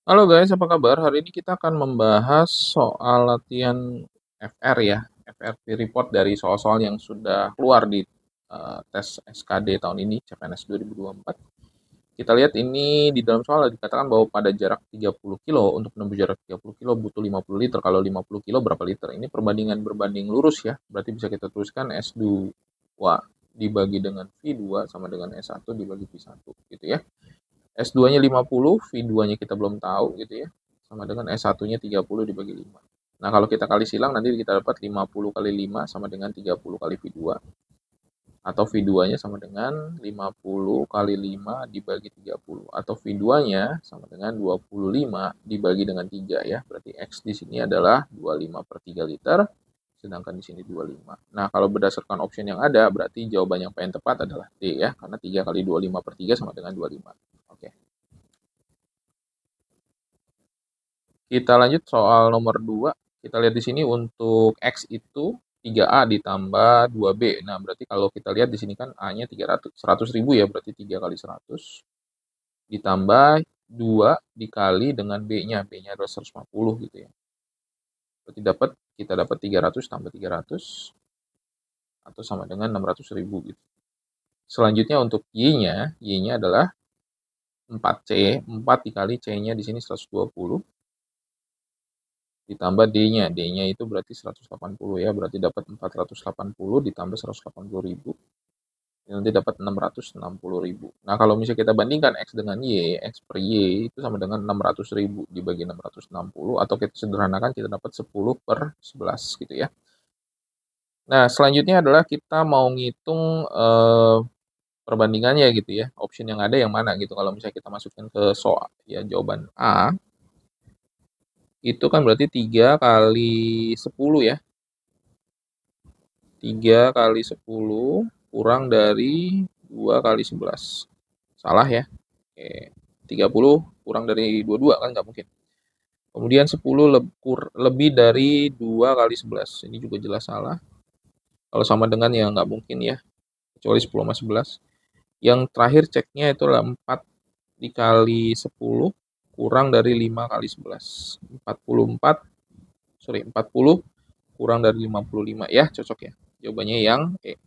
Halo guys, apa kabar? Hari ini kita akan membahas soal latihan FR ya, FRP report dari soal-soal yang sudah keluar di tes SKD tahun ini, CPNS 2024. Kita lihat ini di dalam soal dikatakan bahwa pada jarak 30 kilo, untuk menempuh jarak 30 kilo butuh 50 liter, kalau 50 kilo berapa liter? Ini perbandingan berbanding lurus ya, berarti bisa kita tuliskan S2 dibagi dengan V2 sama dengan S1 dibagi V1 gitu ya. S2-nya 50, V2-nya kita belum tahu gitu ya. Sama dengan S1-nya 30 dibagi 5. Nah, kalau kita kali silang nanti kita dapat 50 kali 5 sama dengan 30 kali V2. Atau V2-nya sama dengan 50 kali 5 dibagi 30. Atau V2-nya sama dengan 25 dibagi dengan 3 ya. Berarti X di sini adalah 25 per 3 liter. Sedangkan di sini 25. Nah, kalau berdasarkan option yang ada, berarti jawaban yang paling tepat adalah D ya. Karena 3 kali 25 per 3 sama dengan 25. Oke. Kita lanjut soal nomor 2. Kita lihat di sini untuk X itu 3A ditambah 2B. Nah, berarti kalau kita lihat di sini kan A-nya 100 ribu ya, berarti 3 kali 100 ditambah 2 dikali dengan B-nya. B-nya adalah 150 gitu ya. Berarti kita dapat 300 tambah 300 atau sama dengan 600 ribu gitu. Selanjutnya untuk Y-nya adalah 4C. 4 dikali C-nya di sini 120 ditambah D-nya. D-nya itu berarti 180 ya, berarti dapat 480 ditambah 180 ribu. Nanti dapat 660 ribu. Nah, kalau misalnya kita bandingkan X dengan Y, X per Y itu sama dengan 600 ribu dibagi 660, atau kita sederhanakan kita dapat 10 per 11 gitu ya. Nah, selanjutnya adalah kita mau ngitung perbandingannya gitu ya. Option yang ada yang mana gitu. Kalau misalnya kita masukin ke soal, ya jawaban A, itu kan berarti 3 kali 10 ya. 3 kali 10 kurang dari 2 kali 11. Salah ya. Oke. 30 kurang dari 22 kan nggak mungkin. Kemudian 10 lebih dari 2 kali 11. Ini juga jelas salah. Kalau sama dengan ya nggak mungkin ya. Kecuali 10 sama 11. Yang terakhir ceknya itu adalah 4 dikali 10 kurang dari 5 kali 11. 44, sorry 40 kurang dari 55 ya, cocok ya. Jawabannya yang E.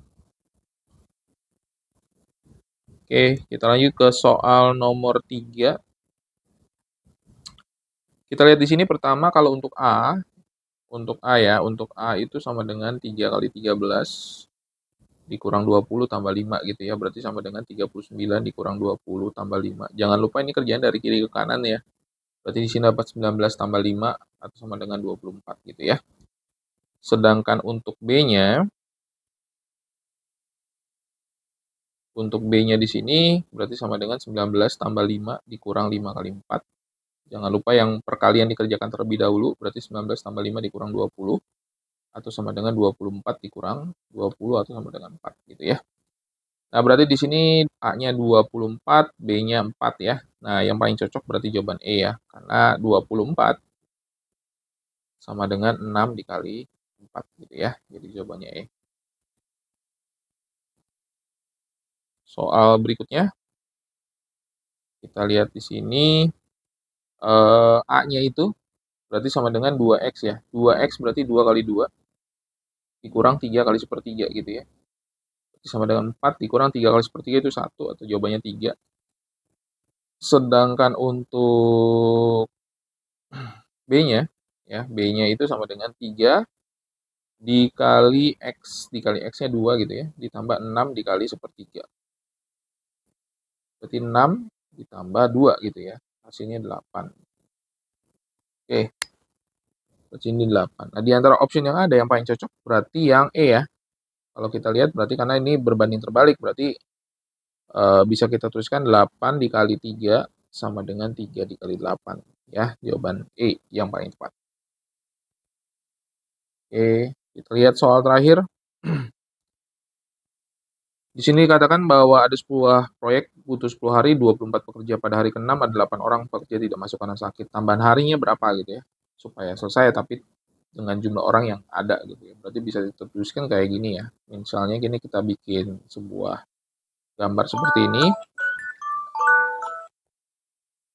Oke, kita lanjut ke soal nomor 3. Kita lihat di sini pertama kalau untuk A ya, untuk A itu sama dengan 3 kali 13 dikurang 20 tambah 5 gitu ya, berarti sama dengan 39 dikurang 20 tambah 5. Jangan lupa ini kerjaan dari kiri ke kanan ya. Berarti di sini dapat 19 tambah 5 atau sama dengan 24 gitu ya. Sedangkan untuk B-nya di sini berarti sama dengan 19 tambah 5 dikurang 5 kali 4. Jangan lupa yang perkalian dikerjakan terlebih dahulu, berarti 19 tambah 5 dikurang 20, atau sama dengan 24 dikurang 20 atau sama dengan 4 gitu ya. Nah, berarti di sini A-nya 24, B-nya 4 ya. Nah, yang paling cocok berarti jawaban E ya, karena 24 sama dengan 6 dikali 4 gitu ya. Jadi jawabannya E. Soal berikutnya, kita lihat di sini A-nya itu berarti sama dengan 2X ya. 2X berarti 2 kali 2 dikurang 3 kali sepertiga gitu ya. Sama dengan 4 dikurang 3 kali sepertiga itu 1 atau jawabannya 3. Sedangkan untuk B-nya ya, B-nya itu sama dengan 3 dikali X, dikali X-nya 2 gitu ya, ditambah 6 dikali sepertiga. Berarti 6 ditambah 2 gitu ya, hasilnya 8. Oke, berarti ini 8. Nah, di antara option yang ada yang paling cocok berarti yang E ya. Kalau kita lihat berarti karena ini berbanding terbalik, berarti bisa kita tuliskan 8 dikali 3 sama dengan 3 dikali 8. Ya, jawaban E yang paling tepat. Oke, kita lihat soal terakhir. Di sini dikatakan bahwa ada sebuah proyek butuh 10 hari, 24 pekerja. Pada hari ke-6 ada 8 orang pekerja tidak masuk karena sakit. Tambahan harinya berapa gitu ya, supaya selesai tapi dengan jumlah orang yang ada gitu ya. Berarti bisa dituliskan kayak gini ya. Misalnya gini, kita bikin sebuah gambar seperti ini.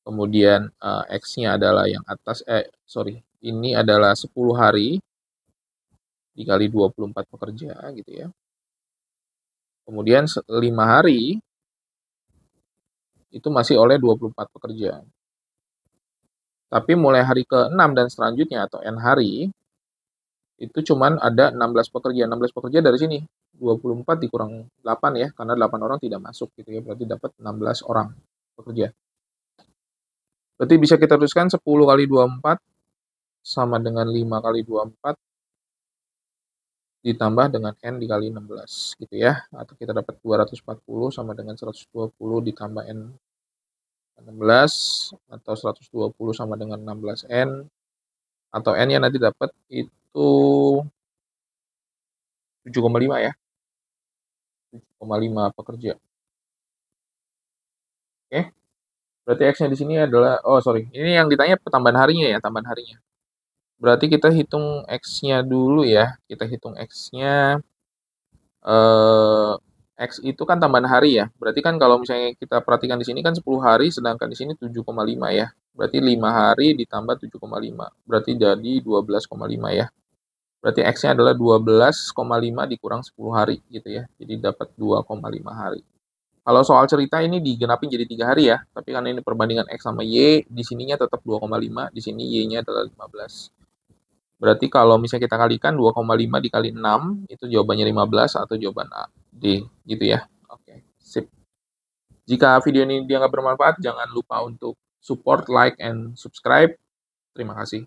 Kemudian X-nya adalah yang atas, ini adalah 10 hari dikali 24 pekerja gitu ya. Kemudian 5 hari itu masih oleh 24 pekerja. Tapi mulai hari ke-6 dan selanjutnya atau N hari, itu cuman ada 16 pekerja. 16 pekerja dari sini, 24 dikurang 8 ya, karena 8 orang tidak masuk gitu ya, berarti dapat 16 orang pekerja. Berarti bisa kita tuliskan 10 kali 24 sama dengan 5 kali 24 ditambah dengan N dikali 16 gitu ya. Atau kita dapat 240 sama dengan 120 ditambah N 16 atau 120 sama dengan 16N atau N-nya nanti dapat itu 7,5 ya. 7,5 pekerja. Oke. Berarti X-nya di sini adalah, ini yang ditanya tambahan harinya ya, tambahan harinya. Berarti kita hitung X-nya dulu ya. Kita hitung X-nya, X itu kan tambahan hari ya. Berarti kan kalau misalnya kita perhatikan di sini kan 10 hari, sedangkan di sini 7,5 ya. Berarti 5 hari ditambah 7,5. Berarti jadi 12,5 ya. Berarti X-nya adalah 12,5 dikurang 10 hari gitu ya. Jadi dapat 2,5 hari. Kalau soal cerita ini digenapin jadi 3 hari ya. Tapi karena ini perbandingan X sama Y, di sininya tetap 2,5, di sini Y-nya adalah 15. Berarti kalau misalnya kita kalikan 2,5 dikali 6, itu jawabannya 15 atau jawaban A, D, gitu ya. Oke, sip. Jika video ini dianggap bermanfaat, jangan lupa untuk support, like, and subscribe. Terima kasih.